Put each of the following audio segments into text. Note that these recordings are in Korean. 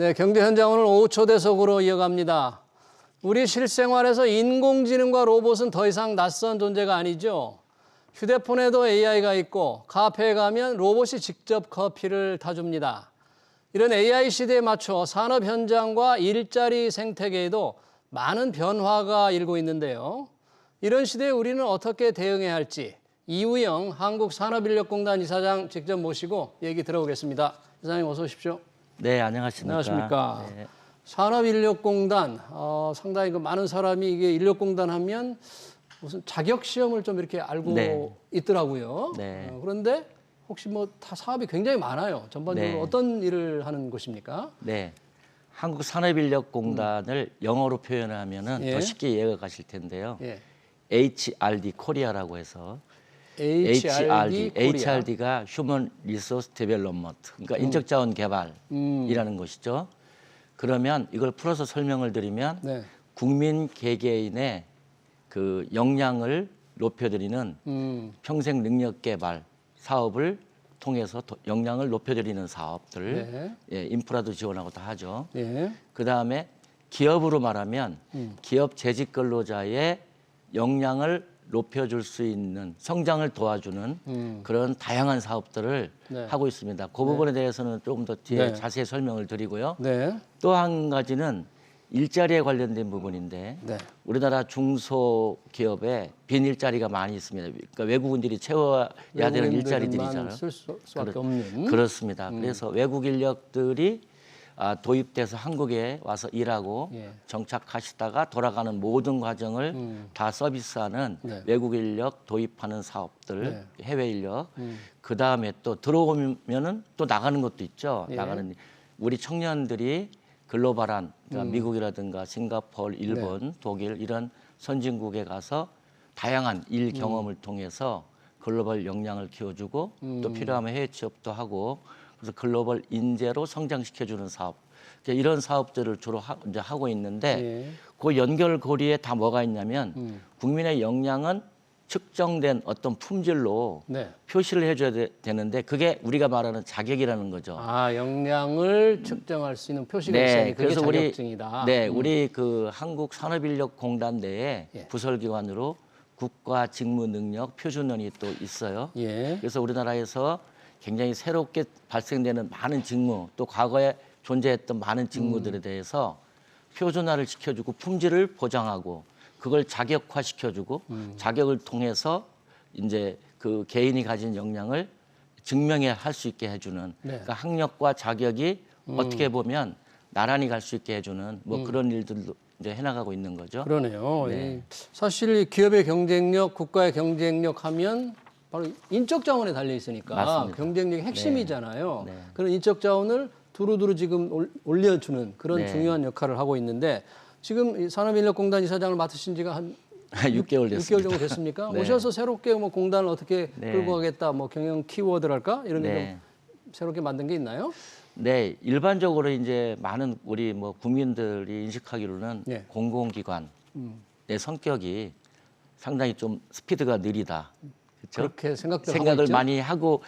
네, 경제 현장 오늘 오후 초대석으로 이어갑니다. 우리 실생활에서 인공지능과 로봇은 더 이상 낯선 존재가 아니죠. 휴대폰에도 AI가 있고 카페에 가면 로봇이 직접 커피를 타줍니다. 이런 AI 시대에 맞춰 산업 현장과 일자리 생태계에도 많은 변화가 일고 있는데요. 이런 시대에 우리는 어떻게 대응해야 할지 이우영 한국산업인력공단 이사장 직접 모시고 얘기 들어보겠습니다. 이사장님 어서 오십시오. 네, 안녕하십니까. 안녕하십니까. 네. 산업인력공단, 상당히 많은 사람이 이게 인력공단 하면 무슨 자격 시험을 좀 이렇게 알고 네. 있더라고요. 네. 그런데 혹시 다 사업이 굉장히 많아요. 전반적으로 네. 어떤 일을 하는 곳입니까? 네. 한국산업인력공단을 영어로 표현하면은 예. 더 쉽게 이해가 가실 텐데요. 예. HRD 코리아라고 해서 HRD 코리아. HRD가 Human Resource Development, 그러니까 인적자원 개발이라는 것이죠. 그러면 이걸 풀어서 설명을 드리면 네. 국민 개개인의 그 역량을 높여드리는 평생 능력 개발 사업을 통해서 역량을 높여드리는 사업들, 네. 예, 인프라도 지원하고 다 하죠. 예. 그 다음에 기업으로 말하면 기업 재직 근로자의 역량을 높여줄 수 있는 성장을 도와주는 그런 다양한 사업들을 네. 하고 있습니다. 그 부분에 대해서는 조금 더 뒤에 네. 자세히 설명을 드리고요. 네. 또 한 가지는 일자리에 관련된 부분인데 네. 우리나라 중소기업에 빈 일자리가 많이 있습니다. 그러니까 외국인들이 채워야 되는 일자리들이잖아요. 쓸 수밖에 없는. 그렇습니다. 그래서 외국 인력들이 도입돼서 한국에 와서 일하고 예. 정착하시다가 돌아가는 모든 과정을 다 서비스하는 네. 외국 인력 도입하는 사업들, 네. 해외 인력. 그 다음에 또 들어오면은 또 나가는 것도 있죠. 예. 나가는 우리 청년들이 글로벌한 그러니까 미국이라든가 싱가포르, 일본, 독일 이런 선진국에 가서 다양한 일 경험을 통해서 글로벌 역량을 키워주고 또 필요하면 해외 취업도 하고 그래서 글로벌 인재로 성장시켜주는 사업 이런 사업들을 주로 이제 하고 있는데 예. 그 연결고리에 다 뭐가 있냐면 국민의 역량은 측정된 어떤 품질로 네. 표시를 해줘야 되는데 그게 우리가 말하는 자격이라는 거죠. 역량을 측정할 수 있는 표시가 있어야 그게 그래서 자격증이다. 우리 그 한국산업인력공단 내에 예. 부설기관으로 국가직무능력 표준원이 또 있어요. 예. 그래서 우리나라에서 굉장히 새롭게 발생되는 많은 직무 또 과거에 존재했던 많은 직무들에 대해서 표준화를 시켜주고 품질을 보장하고 그걸 자격화시켜주고 자격을 통해서 이제 그 개인이 가진 역량을 증명해 할 수 있게 해주는 네. 그러니까 학력과 자격이 어떻게 보면 나란히 갈 수 있게 해주는 뭐 그런 일들도 이제 해나가고 있는 거죠. 그러네요. 네. 사실 이 기업의 경쟁력, 국가의 경쟁력 하면 바로 인적 자원에 달려 있으니까 맞습니다. 경쟁력이 핵심이잖아요. 네. 그런 인적 자원을 두루두루 지금 올려주는 그런 네. 중요한 역할을 하고 있는데 지금 이 산업인력공단 이사장을 맡으신 지가 한 6개월 됐습니다. 6개월 정도 됐습니까? 네. 오셔서 새롭게 뭐 공단을 어떻게 네. 끌고 가겠다, 뭐 경영 키워드랄까 이런 게 네. 좀 새롭게 만든 게 있나요? 네, 일반적으로 이제 많은 우리 뭐 국민들이 인식하기로는 네. 공공기관 내 성격이 상당히 좀 스피드가 느리다. 그렇죠? 그렇게 생각들 하고 생각을 있죠? 많이 하고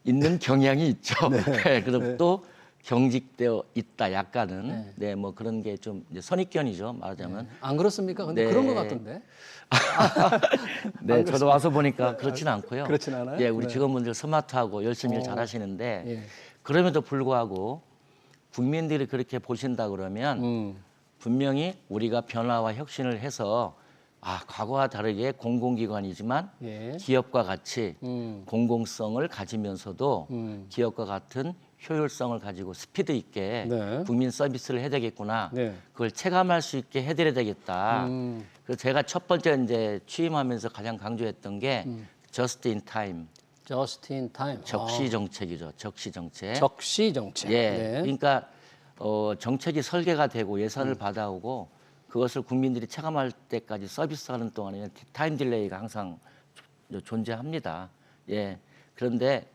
있는 경향이 있죠. 네. 그리고 또 경직되어 있다. 약간은 뭐 그런 게 좀 선입견이죠. 말하자면. 안 그렇습니까? 근데 네. 그런 것 같던데. 네, 저도 와서 보니까 그렇지는 않고요. 그렇진 않아요? 예, 우리 네. 직원분들 스마트하고 열심히 일 잘하시는데 예. 그럼에도 불구하고 국민들이 그렇게 보신다 그러면 분명히 우리가 변화와 혁신을 해서 과거와 다르게 공공기관이지만 예. 기업과 같이 공공성을 가지면서도 기업과 같은 효율성을 가지고 스피드 있게 네. 국민 서비스를 해야 되겠구나. 네. 그걸 체감할 수 있게 해드려야 되겠다. 그래서 제가 첫 번째 이제 취임하면서 가장 강조했던 게 just in time, Just in time. 적시 정책이죠. 적시 정책. 적시 정책. 예. 네. 그러니까 정책이 설계가 되고 예산을 받아오고 그것을 국민들이 체감할 때까지 서비스하는 동안에는 타임 딜레이가 항상 존재합니다. 예. 그런데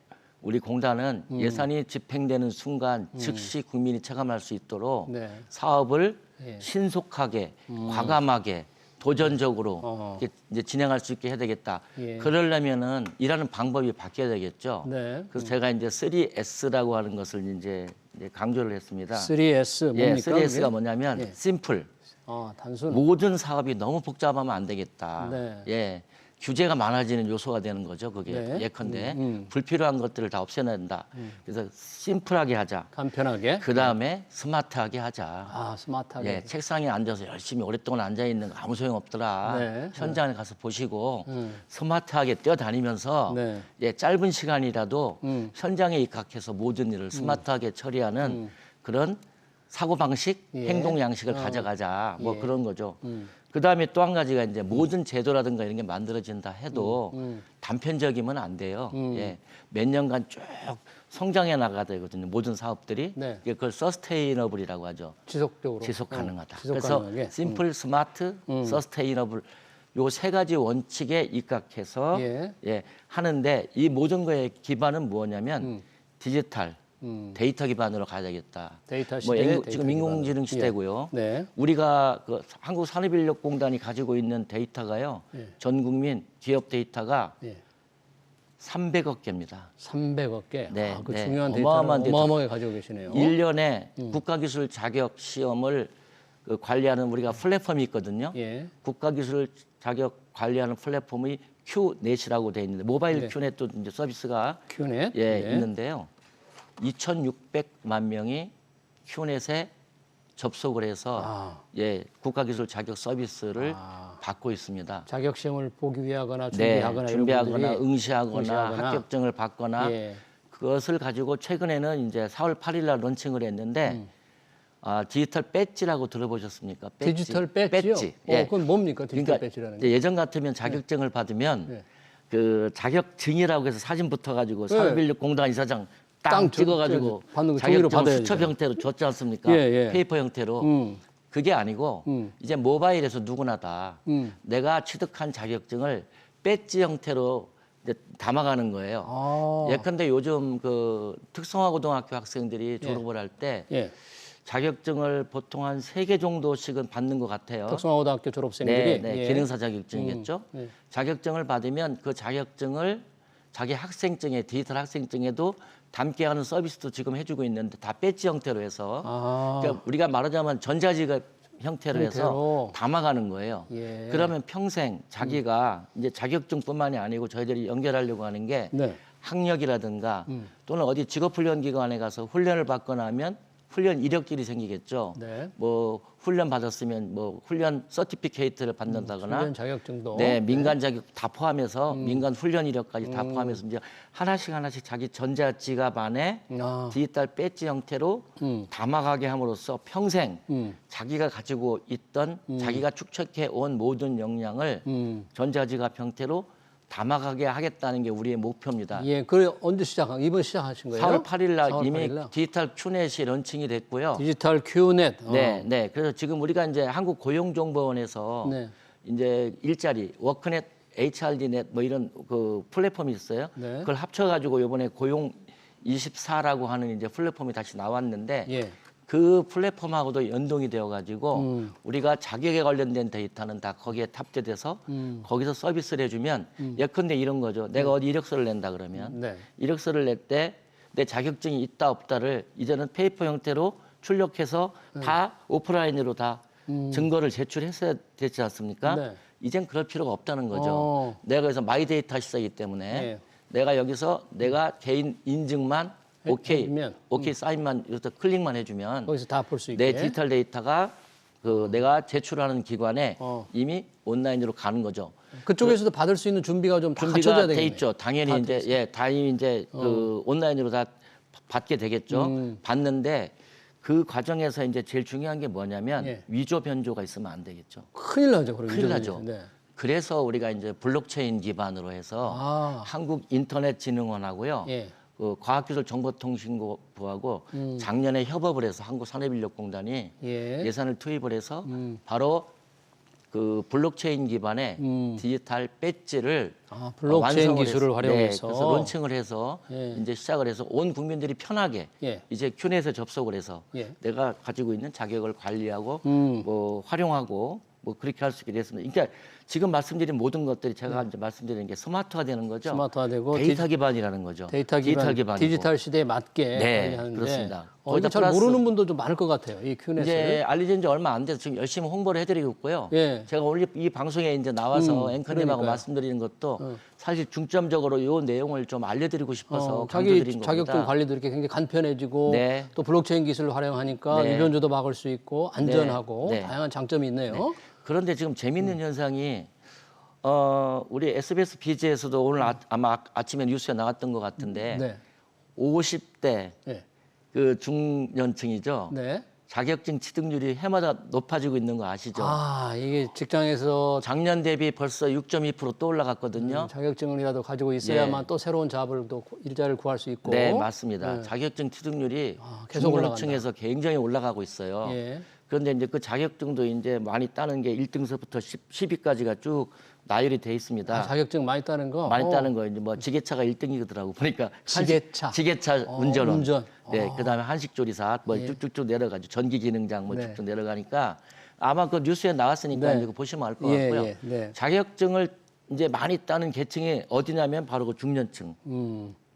우리 공단은 예산이 집행되는 순간 즉시 국민이 체감할 수 있도록 네. 사업을 예. 신속하게 과감하게 도전적으로 이렇게 이제 진행할 수 있게 해야 되겠다. 예. 그러려면은 일하는 방법이 바뀌어야 되겠죠. 네. 그래서 제가 이제 3S라고 하는 것을 이제 강조를 했습니다. 3S 뭡니까? 예, 3S가 그게? 뭐냐면 예. 심플. 단순. 모든 사업이 너무 복잡하면 안 되겠다. 네. 예. 규제가 많아지는 요소가 되는 거죠. 그게 네. 예컨대 불필요한 것들을 다 없애야 된다. 그래서 심플하게 하자. 간편하게. 그 다음에 스마트하게 하자. 스마트하게. 예, 책상에 앉아서 열심히 오랫동안 앉아 있는 거 아무 소용 없더라. 네. 현장에 가서 보시고 스마트하게 뛰어다니면서 네. 예, 짧은 시간이라도 현장에 입각해서 모든 일을 스마트하게 처리하는 그런 사고 방식, 예. 행동 양식을 가져가자. 뭐 예. 그런 거죠. 그 다음에 또 한 가지가 이제 모든 제도라든가 이런 게 만들어진다 해도 단편적이면 안 돼요. 예, 몇 년간 쭉 성장해 나가야 되거든요. 모든 사업들이. 네. 그걸 서스테이너블이라고 하죠. 지속적으로. 지속 가능하다. 지속 그래서 가능하게. 심플, 스마트, 서스테이너블 요 세 가지 원칙에 입각해서 예. 하는데 이 모든 거의 기반은 뭐냐면 디지털, 데이터 기반으로 가야 되겠다. 데이터 뭐 시대에 데이터 지금 인공지능 기반으로. 시대고요. 예. 네. 우리가 그 한국산업인력공단이 가지고 있는 데이터가요. 예. 전 국민 기업 데이터가 예. 300억 개입니다. 300억 개. 네, 그 네. 중요한 데이터를 어마어마한 데이터. 어마어마하게 가지고 계시네요. 1년에 국가기술 자격 시험을 그 관리하는 우리가 플랫폼이 있거든요. 예. 국가기술 국가기술 자격 관리하는 플랫폼이 큐넷이라고 돼 있는데 모바일 네. 큐넷도 이제 서비스가 큐넷. 예, 있는데요. 2,600만 명이 큐넷에 접속을 해서 예, 국가기술 자격 서비스를 받고 있습니다. 자격 시험을 보기 위하거나 네, 준비하거나 준비하거나 이런 분들이 응시하거나 합격증을 받거나 예. 그것을 가지고 최근에는 이제 4월 8일 날 런칭을 했는데 디지털 배지라고 들어보셨습니까? 배지. 디지털 배지요? 배지. 예. 그건 뭡니까? 디지털 그러니까 배지라는 게? 이제 예전 같으면 자격증을 받으면 그 자격증이라고 해서 사진 붙어가지고 산업인력공단 이사장 땅 찍어가지고 받는 거 종이로 자격증 받아야죠. 수첩 형태로 줬지 않습니까? 예, 예. 페이퍼 형태로. 그게 아니고 이제 모바일에서 누구나 다 내가 취득한 자격증을 배지 형태로 이제 담아가는 거예요. 예컨대 요즘 그 특성화고등학교 학생들이 졸업을 할 때 예. 자격증을 보통 한 3개 정도씩은 받는 것 같아요. 특성화고등학교 졸업생들이 네, 예. 기능사 자격증이겠죠. 예. 자격증을 받으면 그 자격증을 자기 학생증에 디지털 학생증에도 담게 하는 서비스도 지금 해주고 있는데 다 배지 형태로 해서 그러니까 우리가 말하자면 전자지갑 형태로 해서 담아가는 거예요. 예. 그러면 평생 자기가 이제 자격증뿐만이 아니고 저희들이 연결하려고 하는 게 네. 학력이라든가 또는 어디 직업훈련기관에 가서 훈련을 받거나 하면 훈련 이력들이 생기겠죠. 네. 뭐 훈련 받았으면 뭐 훈련 서티피케이트를 받는다거나 훈련 자격증도 네, 민간 자격 다 포함해서 민간 훈련 이력까지 다 포함해서 이제 하나씩 자기 전자지갑 안에 디지털 배지 형태로 담아가게 함으로써 평생 자기가 가지고 있던 자기가 축적해 온 모든 역량을 전자지갑 형태로 담아가게 하겠다는 게 우리의 목표입니다. 예, 그 언제 이번 시작하신 거예요? 4월 8일 날 4월 이미 8일 날? 디지털 큐넷이 런칭이 됐고요. 디지털 큐넷. 네, 네. 그래서 지금 우리가 이제 한국고용정보원에서 네. 이제 일자리 워크넷, HRD넷 뭐 이런 그 플랫폼이 있어요. 네. 그걸 합쳐가지고 이번에 고용 24라고 하는 이제 플랫폼이 다시 나왔는데 예. 그 플랫폼하고도 연동이 되어가지고 우리가 자격에 관련된 데이터는 다 거기에 탑재돼서 거기서 서비스를 해주면 예컨대 이런 거죠. 내가 어디 이력서를 낸다 그러면 네. 이력서를 낼 때 내 자격증이 있다 없다를 이제는 페이퍼 형태로 출력해서 다 오프라인으로 다 증거를 제출했어야 되지 않습니까? 네. 이젠 그럴 필요가 없다는 거죠. 내가 그래서 마이 데이터 시대이기 때문에 네. 내가 여기서 내가 개인 인증만 오케이, 해주면, 오케이 사인만 이렇게 클릭만 해주면 거기서 다 볼 수 있게. 내 디지털 데이터가 그 내가 제출하는 기관에 이미 온라인으로 가는 거죠. 그쪽에서도 받을 수 있는 준비가 좀 다 갖춰져야 준비가 돼 되겠네요. 있죠. 당연히 이제 당연히 이제 그 온라인으로 다 받게 되겠죠. 받는데 그 과정에서 이제 제일 중요한 게 뭐냐면 예. 위조 변조가 있으면 안 되겠죠. 큰일 나죠. 그럼 큰일 나죠. 네. 그래서 우리가 이제 블록체인 기반으로 해서 한국인터넷진흥원하고요. 예. 그 과학기술정보통신부하고 작년에 협업을 해서 한국산업인력공단이 예. 예산을 투입을 해서 바로 그 블록체인 기반의 디지털 배지를 블록체인 완성을 기술을 활용해서 네, 그래서 론칭을 해서 이제 시작을 해서 온 국민들이 편하게 이제 큐넷에 접속을 해서 내가 가지고 있는 자격을 관리하고 뭐 활용하고 뭐 그렇게 할 수 있게 됐습니다. 그러니까 지금 말씀드린 모든 것들이 제가 이제 말씀드리는 게 스마트화되는 거죠. 스마트화되고 데이터 기반이라는 거죠. 데이터 기반, 기반이고. 디지털 시대에 맞게 네, 하는데 그렇습니다. 이거 거기다 잘 플러스 모르는 분도 좀 많을 것 같아요. 이 큐넷을. 이제 알려진 지 얼마 안 돼서 지금 열심히 홍보를 해드리고 있고요. 예. 제가 오늘 이 방송에 이제 나와서 앵커님하고 그러니까요. 말씀드리는 것도 사실 중점적으로 이 내용을 좀 알려드리고 싶어서 자기 강조드린 자격증 겁니다. 관리도 이렇게 굉장히 간편해지고 네. 또 블록체인 기술을 활용하니까 네. 위변조도 막을 수 있고 안전하고 네. 다양한 장점이 있네요. 그런데 지금 재밌는 현상이 우리 SBS 비즈에서도 오늘 아마 아침에 뉴스에 나왔던 것 같은데 네. 50대 네. 그 중년층이죠. 네. 자격증 취득률이 해마다 높아지고 있는 거 아시죠? 아, 이게 직장에서 작년 대비 벌써 6.2%또 올라갔거든요. 자격증이라도 가지고 있어야만 또 새로운 잡을 또 일자리를 구할 수 있고. 네, 맞습니다. 자격증 취득률이 계속 중년층에서 굉장히 올라가고 있어요. 예. 그런데 이제 그 자격증도 이제 많이 따는 게 1등서부터 10위까지가 쭉 나열이 돼 있습니다. 자격증 많이 따는 거. 많이 따는 거 이제 뭐 지게차가 1등이더라고 보니까 지게차. 지게차 운전원. 운전. 네, 그다음에 한식조리사 뭐 쭉쭉쭉 내려가죠. 전기기능장 뭐 네. 쭉쭉 내려가니까 아마 그 뉴스에 나왔으니까 네. 이거 보시면 알 것 예, 같고요. 예, 네. 자격증을 이제 많이 따는 계층이 어디냐면 바로 그 중년층.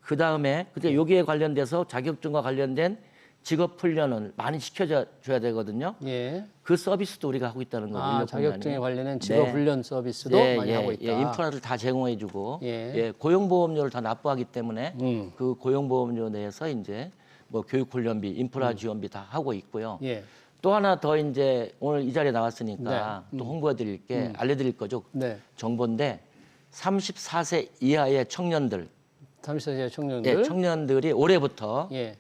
그다음에 근데 여기에 관련돼서 자격증과 관련된 직업 훈련을 많이 시켜줘야 되거든요. 예. 그 서비스도 우리가 하고 있다는 거예요. 자격증에 관련된 직업 훈련 서비스도 많이 하고 있다. 인프라를 다 제공해주고 예. 고용보험료를 다 납부하기 때문에 그 고용보험료 내에서 이제 뭐 교육훈련비, 인프라 지원비 다 하고 있고요. 예. 또 하나 더 이제 오늘 이 자리에 나왔으니까 네. 또 홍보해드릴 게 알려드릴 거죠. 네. 정보인데 34세 이하의 청년들, 30세 청년들. 청년들이 올해부터 예.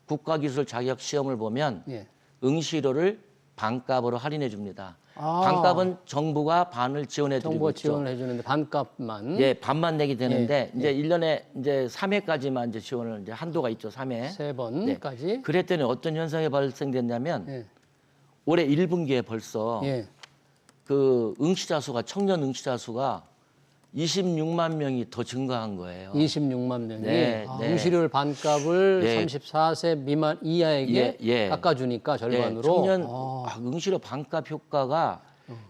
국가기술 자격 시험을 보면 예. 응시료를 반값으로 할인해 줍니다. 아. 반값은 정부가 반을 지원해 드리고 정부가 있죠. 지원을 해주는데 반값만. 예, 반만 내게 되는데 이제 1년에 이제 3회까지만 이제 지원을 이제 한도가 있죠. 3회. 세 번까지. 그랬더니 어떤 현상이 발생됐냐면 예. 올해 1분기에 벌써 예. 그 응시자 수가 청년 응시자 수가 26만 명이 더 증가한 거예요. 26만 명이 네, 네. 응시료를 반값을 네. 34세 미만 이하에게 예. 깎아주니까 절반으로. 청년 응시료 반값 효과가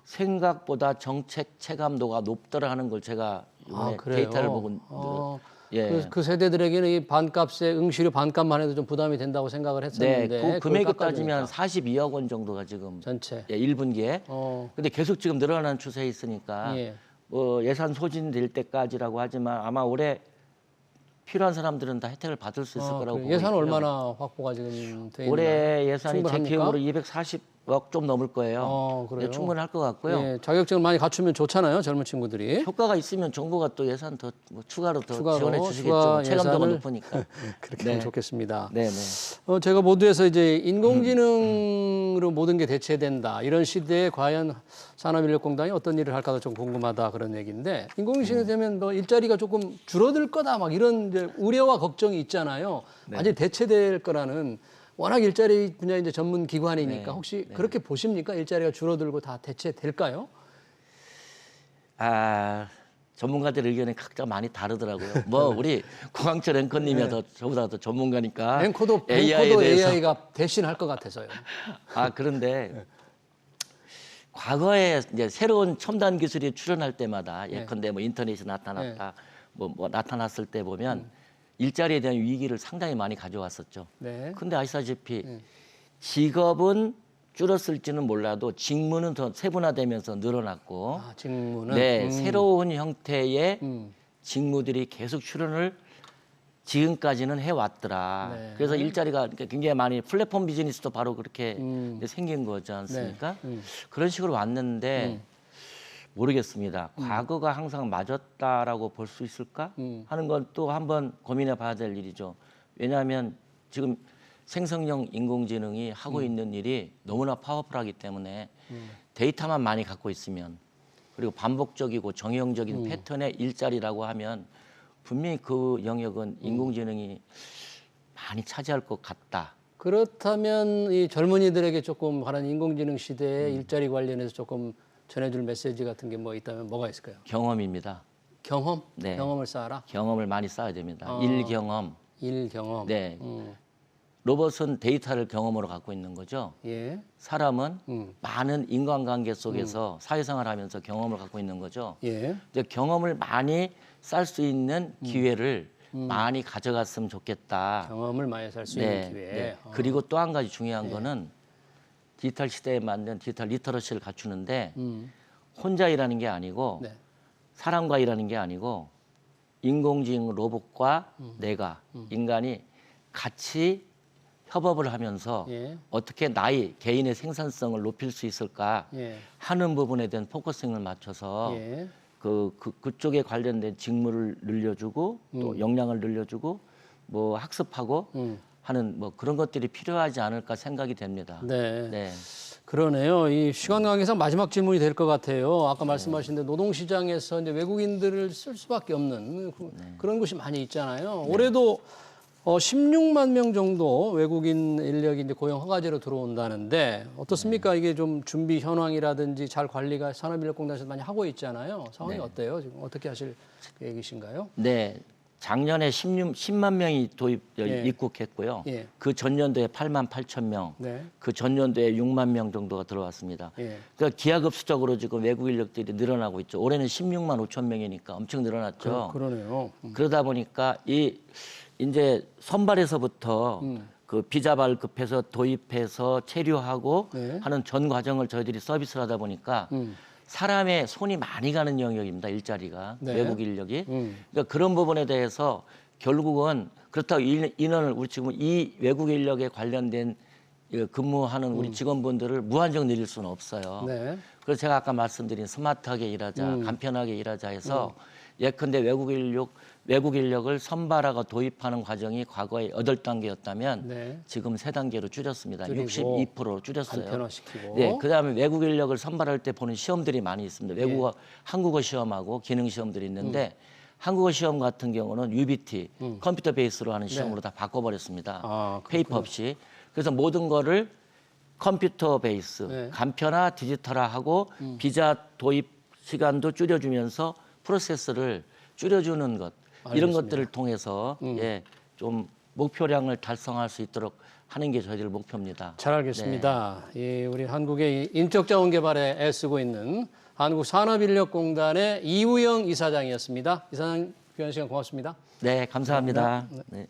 생각보다 정책 체감도가 높더라 하는 걸 제가 이번에 그래요? 데이터를 보고 그 세대들에게는 이 반값에 응시료 반값만 해도 좀 부담이 된다고 생각을 했었는데 그 그걸 금액을 깎아주니까. 따지면 42억 원 정도가 지금 전체. 1분기에 근데 계속 지금 늘어나는 추세에 있으니까 예. 뭐 예산 소진될 때까지라고 하지만 아마 올해 필요한 사람들은 다 혜택을 받을 수 있을 거라고 보고 예산 있고요. 얼마나 확보가 지금 돼 있나요? 올해 예산이 제 충분합니까? 기억으로 240억 좀 넘을 거예요. 그래요? 충분할 것 같고요. 예, 자격증을 많이 갖추면 좋잖아요, 젊은 친구들이. 효과가 있으면 정부가 또 예산 더 뭐 추가로 추가로 지원해 주시겠죠. 추가 뭐 체감도가 예산을 높으니까. 그렇게 하면 좋겠습니다. 네네. 제가 모두에서 이제 인공지능으로 모든 게 대체된다 이런 시대에 과연 산업인력공단이 어떤 일을 할까도 좀 궁금하다 그런 얘기인데 인공지능 되면 뭐 일자리가 조금 줄어들 거다 막 이런 이제 우려와 걱정이 있잖아요. 완전히 대체될 거라는 워낙 일자리 분야 이제 전문 기관이니까 혹시 그렇게 보십니까? 일자리가 줄어들고 다 대체될까요? 전문가들 의견이 각자 많이 다르더라고요. 뭐 우리 구광철 앵커님이 더 저보다 더 전문가니까 앵커도 AI에 대해서 AI가 대신할 것 같아서요. 그런데 과거에 이제 새로운 첨단 기술이 출현할 때마다 예컨대 뭐 인터넷이 나타났다, 뭐 나타났을 때 보면 일자리에 대한 위기를 상당히 많이 가져왔었죠. 네. 근데 아시다시피 직업은 줄었을지는 몰라도 직무는 더 세분화되면서 늘어났고 직무는 새로운 형태의 직무들이 계속 출현을 지금까지는 해왔더라. 네. 그래서 일자리가 굉장히 많이 플랫폼 비즈니스도 바로 그렇게 생긴 거지 않습니까? 그런 식으로 왔는데 모르겠습니다. 과거가 항상 맞았다라고 볼 수 있을까 하는 건 또 한번 고민해 봐야 될 일이죠. 왜냐하면 지금 생성형 인공지능이 하고 있는 일이 너무나 파워풀하기 때문에 데이터만 많이 갖고 있으면 그리고 반복적이고 정형적인 패턴의 일자리라고 하면 분명히 그 영역은 인공지능이 많이 차지할 것 같다. 그렇다면 이 젊은이들에게 조금 관한 인공지능 시대의 일자리 관련해서 조금 전해줄 메시지 같은 게 뭐 있다면 뭐가 있을까요? 경험입니다. 경험? 네. 경험을 쌓아라? 경험을 많이 쌓아야 됩니다. 일 경험. 일 경험? 네. 로봇은 데이터를 경험으로 갖고 있는 거죠. 예. 사람은 많은 인간관계 속에서 사회생활하면서 경험을 갖고 있는 거죠. 예. 이제 경험을 많이 쌀 수 있는 기회를 많이 가져갔으면 좋겠다. 경험을 많이 살 수 있는 기회. 그리고 또 한 가지 중요한 거는 디지털 시대에 맞는 디지털 리터러시를 갖추는데 혼자 일하는 게 아니고 네. 사람과 일하는 게 아니고 인공지능 로봇과 내가 인간이 같이 협업을 하면서 예. 어떻게 개인의 생산성을 높일 수 있을까 예. 하는 부분에 대한 포커싱을 맞춰서 예. 그쪽에 관련된 직무를 늘려주고 또 역량을 늘려주고 뭐 학습하고 하는 뭐 그런 것들이 필요하지 않을까 생각이 됩니다. 네. 네. 그러네요. 이 시간 관계상 마지막 질문이 될 것 같아요. 아까 말씀하신 대로 노동시장에서 이제 외국인들을 쓸 수밖에 없는 그런 곳이 많이 있잖아요. 올해도 16만 명 정도 외국인 인력이 이제 고용 허가제로 들어온다는데 어떻습니까? 이게 좀 준비 현황이라든지 잘 관리가 산업인력공단에서 많이 하고 있잖아요. 상황이 어때요? 지금 어떻게 하실 계획이신가요? 네. 작년에 10만 명이 예. 입국했고요. 예. 그 전년도에 8만 8천 명, 네. 그 전년도에 6만 명 정도가 들어왔습니다. 예. 그러니까 기하급수적으로 지금 외국 인력들이 늘어나고 있죠. 올해는 16만 5천 명이니까 엄청 늘어났죠. 그러네요. 그러다 보니까 이제 선발에서부터 그 비자 발급해서 도입해서 체류하고 네. 하는 전 과정을 저희들이 서비스를 하다 보니까 사람의 손이 많이 가는 영역입니다. 일자리가 네. 외국 인력이. 그러니까 그런 부분에 대해서 결국은 그렇다고 인원을 우리 지금 이 외국 인력에 관련된 근무하는 우리 직원분들을 무한정 늘릴 수는 없어요. 네. 그래서 제가 아까 말씀드린 스마트하게 일하자, 간편하게 일하자 해서 예컨대 외국 인력을 선발하고 도입하는 과정이 과거에 8단계였다면 네. 지금 3단계로 줄였습니다. 줄이고 62%로 줄였어요. 간편화시키고. 네, 그다음에 외국 인력을 선발할 때 보는 시험들이 많이 있습니다. 한국어 시험하고 기능 시험들이 있는데 한국어 시험 같은 경우는 UBT, 컴퓨터 베이스로 하는 시험으로 다 바꿔버렸습니다. 아, 페이퍼 없이. 그래서 모든 거를 컴퓨터 베이스, 네. 간편화, 디지털화하고 비자 도입 시간도 줄여주면서 프로세스를 줄여주는 것 이런 것들을 통해서 좀 목표량을 달성할 수 있도록 하는 게 저희들 목표입니다. 잘 알겠습니다. 우리 한국의 인적자원개발에 애쓰고 있는 한국산업인력공단의 이우영 이사장이었습니다. 이사장 귀한 시간 고맙습니다. 네, 감사합니다. 네.